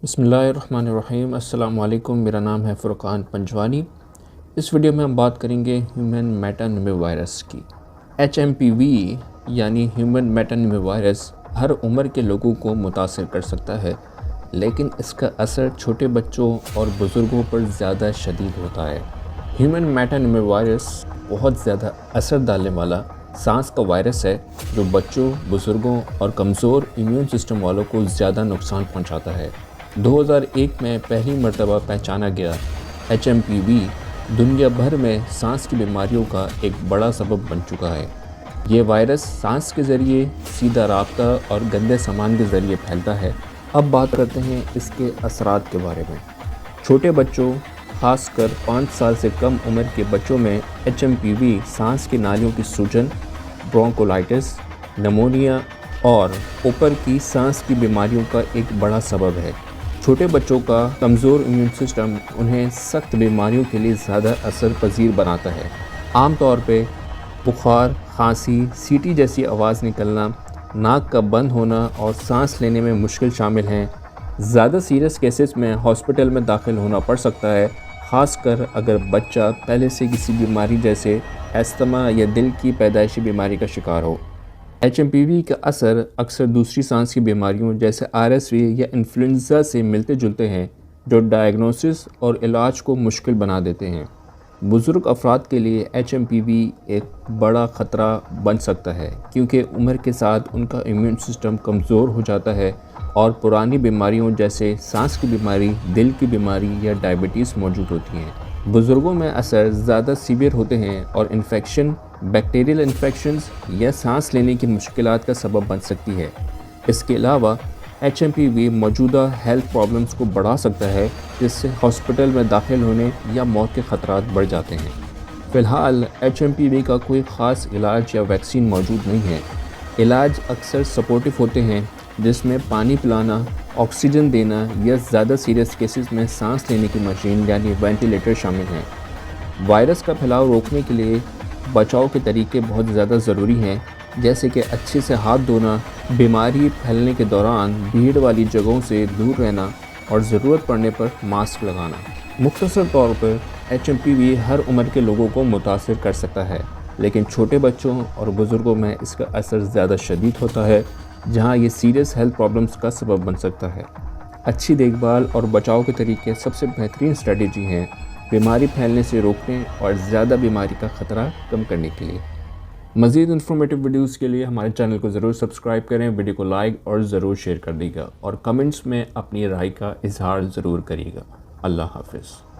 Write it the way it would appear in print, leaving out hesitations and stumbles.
बिस्मिल्लाहिर्रहमानिर्रहीम। अस्सलाम वालेकुम। मेरा नाम है फ़ुरक़ान पंजवानी। इस वीडियो में हम बात करेंगे ह्यूमन मेटानिमोवायरस की। HMPV यानी ह्यूमन मेटानिमोवायरस हर उम्र के लोगों को मुतासिर कर सकता है, लेकिन इसका असर छोटे बच्चों और बुज़ुर्गों पर ज़्यादा शदीद होता है। ह्यूमन मेटानिमोवायरस बहुत ज़्यादा असर डालने वाला सांस का वायरस है जो बच्चों, बुज़ुर्गों और कमज़ोर इम्यून सिस्टम वालों को ज़्यादा नुकसान पहुंचाता है। 2001 में पहली मर्तबा पहचाना गया HMPV दुनिया भर में सांस की बीमारियों का एक बड़ा सबब बन चुका है। ये वायरस सांस के ज़रिए, सीधा राब्ता और गंदे सामान के ज़रिए फैलता है। अब बात करते हैं इसके असरात के बारे में। छोटे बच्चों, खासकर 5 साल से कम उम्र के बच्चों में HMPV सांस की नालियों की सूजन, ब्रोंकोलाइटिस, निमोनिया और ऊपर की सांस की बीमारियों का एक बड़ा सबब है। छोटे बच्चों का कमज़ोर इम्यून सिस्टम उन्हें सख्त बीमारियों के लिए ज़्यादा असर पजीर बनाता है। आम तौर पे बुखार, खांसी, सीटी जैसी आवाज़ निकलना, नाक का बंद होना और सांस लेने में मुश्किल शामिल हैं। ज़्यादा सीरियस केसेस में हॉस्पिटल में दाखिल होना पड़ सकता है, ख़ासकर अगर बच्चा पहले से किसी बीमारी जैसे अस्थमा या दिल की पैदाइशी बीमारी का शिकार हो। HMPV का असर अक्सर दूसरी सांस की बीमारियों जैसे RSV या इन्फ्लुएंजा से मिलते जुलते हैं, जो डायग्नोसिस और इलाज को मुश्किल बना देते हैं। बुज़ुर्ग अफराद के लिए HMPV एक बड़ा ख़तरा बन सकता है, क्योंकि उम्र के साथ उनका इम्यून सिस्टम कमज़ोर हो जाता है और पुरानी बीमारियों जैसे सांस की बीमारी, दिल की बीमारी या डायबिटीज़ मौजूद होती हैं। बुज़ुर्गों में असर ज़्यादा सीवियर होते हैं और इन्फेक्शन, बैक्टीरियल इन्फेक्शंस या सांस लेने की मुश्किलात का सबब बन सकती है। इसके अलावा HMPV मौजूदा हेल्थ प्रॉब्लम्स को बढ़ा सकता है, जिससे हॉस्पिटल में दाखिल होने या मौत के ख़तरात बढ़ जाते हैं। फ़िलहाल HMPV का कोई ख़ास इलाज या वैक्सीन मौजूद नहीं है। इलाज अक्सर सपोर्टिव होते हैं, जिसमें पानी पिलाना, ऑक्सीजन देना या ज़्यादा सीरियस केसेस में सांस लेने की मशीन यानी वेंटिलेटर शामिल हैं। वायरस का फैलाव रोकने के लिए बचाव के तरीके बहुत ज़्यादा ज़रूरी हैं, जैसे कि अच्छे से हाथ धोना, बीमारी फैलने के दौरान भीड़ वाली जगहों से दूर रहना और ज़रूरत पड़ने पर मास्क लगाना। मुख्तसर तौर पर HMPV हर उम्र के लोगों को मुतासिर कर सकता है, लेकिन छोटे बच्चों और बुज़ुर्गों में इसका असर ज़्यादा शदीद होता है, जहां ये सीरियस हेल्थ प्रॉब्लम्स का सबब बन सकता है। अच्छी देखभाल और बचाव के तरीके सबसे बेहतरीन स्ट्रेटजी हैं बीमारी फैलने से रोकने और ज़्यादा बीमारी का ख़तरा कम करने के लिए। मज़ीद इन्फॉर्मेटिव वीडियोज़ के लिए हमारे चैनल को ज़रूर सब्सक्राइब करें, वीडियो को लाइक और ज़रूर शेयर कर दीजिएगा और कमेंट्स में अपनी राय का इजहार ज़रूर करिएगा। अल्लाह हाफ़िज़।